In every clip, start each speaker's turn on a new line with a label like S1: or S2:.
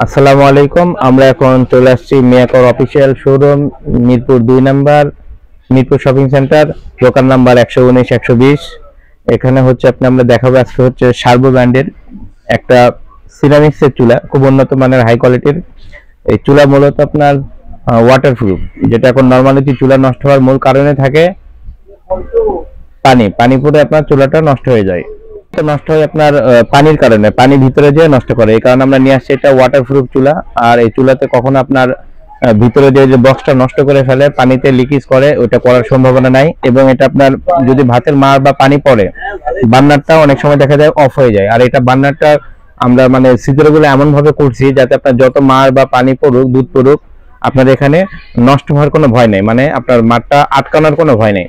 S1: আসসালামু আলাইকুম। আমরা এখন চলে আসছি মিয়াকর official showroom, Mirpur 2 number, Mirpur shopping centre, দোকান নাম্বার 119 120। এখানে হচ্ছে আমরা দেখাবো আজকে হচ্ছে সার্বো ব্র্যান্ডের একটা সিরামিক্সের চুলা, খুব উন্নত মানের হাই কোয়ালিটির। এই চুলা মূলত আপনার ওয়াটারপ্রুফ, যেটা এখন নরমালি চুলা নষ্ট হওয়ার মূল কারণে থাকে পানি পানি পড়ে আপনার চুলাটা নষ্ট হয়ে যায়। নষ্ট হয় আপনার পানির কারণে, পানি ভিতরে যেয়ে নষ্ট করে। এই কারণে আমরা নিয়ে আসছি এটা ওয়াটারপ্রুফ চুলা। আর এই চুলাতে কখনো আপনার ভিতরে যে বক্সটা নষ্ট করে ফেলে, পানিতে লিকেজ করে, ওটা করার সম্ভাবনা নাই। এবং এটা আপনার যদি ভাতের মার বা পানি পড়ে, বার্নারটা অনেক সময় দেখা যায় অফ হয়ে যায়। আর এটা বার্নারটা আমরা ছিদ্রগুলো এমন ভাবে করছি যাতে আপনার যত মার বা পানি পড়ুক, দুধ পড়ুক, আপনার এখানে নষ্ট হওয়ার কোনো ভয় নেই। আপনার মারটা আটকানোর কোনো ভয় নেই।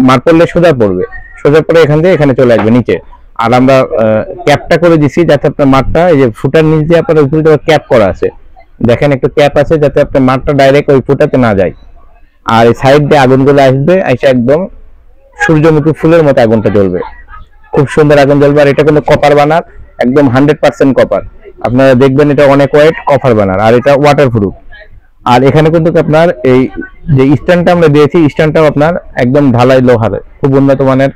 S1: মার পড়লে সোজা পড়বে, সোজা পড়ে এখান থেকে এখানে চলে আসবে নিচে। আর আমরা ক্যাপটা করে দিছি যাতে আপনার মাঠটা, এই যে ফুটার নিচ দিয়ে আপনার উপরে ক্যাপ করা আছে, দেখেন একটু ক্যাপ আছে, যাতে আপনার মাঠটা ডাইরেক্ট ওই ফুটাতে না যায়। আর এই সাইড দিয়ে আগুনগুলো আসবে, এসে একদম সূর্যমুখী ফুলের মতো আগুনটা জ্বলবে, খুব সুন্দর আগুন জ্বলবে। আর এটা কিন্তু কপার বানার, একদম 100% কপার। আপনারা দেখবেন এটা অনেক ওয়েট কপার বানার, আর এটা ওয়াটারপ্রুফ। আর এখানে কিন্তু আপনার এই যে স্ট্যান্ডটা আমরা দিয়েছি, স্ট্যান্ডটাও আপনার একদম ঢালাই লোহার, খুব উন্নত মানের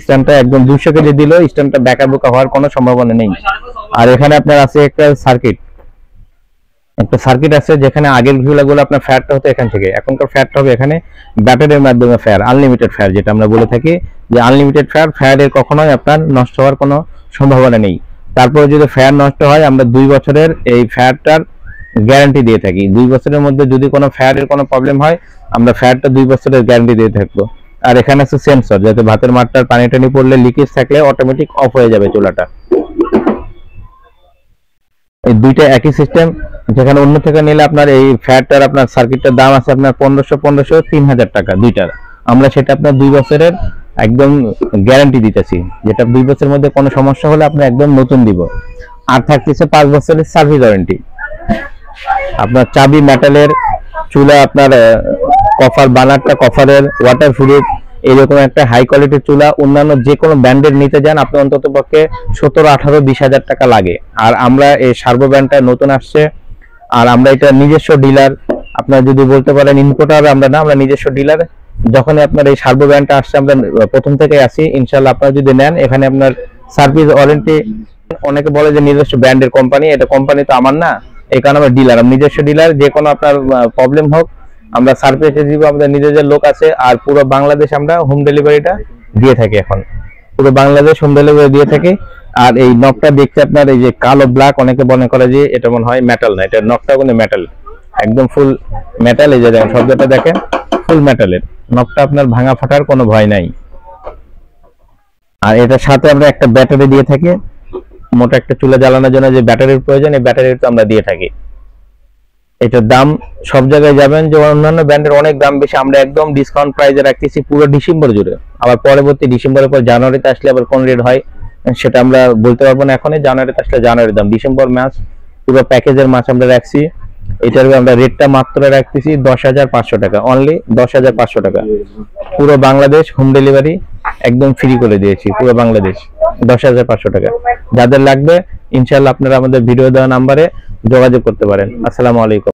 S1: স্ট্যান্ডটা। একদম 200 কেজি দিলেও স্ট্যান্ডটা বেঁকা বোকা হওয়ার কোনো সম্ভাবনা নেই। আর এখানে আপনার আছে একটা সার্কিট আছে, যেখানে আগের চুলাগুলো আপনার ফ্যাটটা হতো এখান থেকে, এখনকার ফ্যাটটা হবে এখানে ব্যাটারির মাধ্যমে ফ্যাট, আনলিমিটেড ফ্যাট, যেটা আমরা বলে থাকি যে আনলিমিটেড ফ্যাটের কখনোই আপনার নষ্ট হওয়ার কোনো সম্ভাবনা নেই। তারপরে যদি ফ্যাট নষ্ট হয়, আমরা 2 বছরের এই ফ্যাটটার গ্যারান্টি দিয়ে থাকি। 2 বছরের মধ্যে যদি কোনো ফ্যাটের কোনো প্রবলেম হয়, আমরা ফ্যাটটা 2 বছরের গ্যারান্টি দিয়ে থাকবো। আর এখানে আছে সেন্সর, যাতে ভাতের মাঠটার পানি টানি পড়লে, লিকেজ থাকলে অটোমেটিক অফ হয়ে যাবে চুলাটা। এই দুইটা একই সিস্টেম। যেখানে অন্য থেকে নিলে আপনার এই ফ্যাটটার আপনার সার্কিটটার দাম আছে আপনার 1500 3000 টাকা দুইটার। আমরা সেটা আপনার 2 বছরের একদম গ্যারান্টি দিতেছি, যেটা 2 বছরের মধ্যে কোনো সমস্যা হলে আপনি একদম নতুন দিব। আর থাকতেছে 5 বছরের সার্ভিস ওয়ারেন্টি। আপনার চাবি মেটালের চুলা, আপনার কফার বানারটা কফারের, ওয়াটারপ্রুফ, এরকম একটা হাই কোয়ালিটির চুলা অন্যান্য যে কোনো ব্র্যান্ডের নিতে যান আপনি অন্তত পক্ষে 17 18 20 হাজার টাকা লাগে। আর আমরা এই সার্বো ব্র্যান্ডটা নতুন আসছে, আর আমরা এটা নিজস্ব ডিলার। আপনার যদি বলতে পারেন ইম্পোর্টার আমরা না, আমরা নিজস্ব ডিলার। যখন আপনার এই সার্বো ব্র্যান্ডটা আসছে, আমরা প্রথম থেকে আসি। ইনশাআল্লাহ আপনারা যদি নেন, এখানে আপনার সার্ভিস ওয়ারেন্টি। অনেকে বলে যে নিজস্ব ব্র্যান্ডের কোম্পানি, এটা কোম্পানি তো আমার না, এই কারণে আমরা ডিলার, আমি নিজস্ব ডিলার। যে কোনো আপনার প্রবলেম হোক, আমরা সার্ভিস দিব, আমাদের নিজেদের লোক আছে। আর পুরো বাংলাদেশ আমরা হোম ডেলিভারিটা দিয়ে থাকি, এখন পুরো বাংলাদেশ হোম ডেলিভারি দিয়ে থাকি। আর এই নকটা দেখতে আপনার এই যে কালো ব্ল্যাক, অনেকে মনে করে যে এটা মনে হয় মেটাল, না, এটা নকটা কিন্তু মেটাল, একদম ফুল মেটাল। এই যে দেখেন, শব্দটা দেখেন, ফুল মেটালের নকটা, আপনার ভাঙা ফাটার কোনো ভয় নাই। আর এটার সাথে আমরা একটা ব্যাটারি দিয়ে থাকি, মোটা একটা চুলা জ্বালানোর জন্য যে ব্যাটারির প্রয়োজন, এই ব্যাটারিটা আমরা দিয়ে থাকি। এটার দাম সব জায়গায় যাবেন যে অন্যান্য ব্র্যান্ডের অনেক দাম বেশি, আমরা একদম ডিসকাউন্ট প্রাইসে রাখতেছি পুরো ডিসেম্বর জুড়ে। আবার পরবর্তী ডিসেম্বরের পর জানুয়ারিতে আসলে আবার কোন রেট হয় সেটা আমরা বলতে পারবো না এখনই। জানুয়ারিতে আসলে জানুয়ারির দাম, ডিসেম্বর মাস পুরো প্যাকেজের মাছ আমরা রাখছি। এটার আমরা রেটটা মাত্র রাখতেছি 10,500 টাকা, অনলি 10,500 টাকা। পুরো বাংলাদেশ হোম ডেলিভারি একদম ফ্রি করে দিয়েছি, পুরো বাংলাদেশ 10,500 টাকা। যাদের লাগবে ইনশাআল্লাহ আপনারা আমাদের ভিডিও দেওয়া নাম্বারে যোগাযোগ করতে পারেন। আসসালামু আলাইকুম।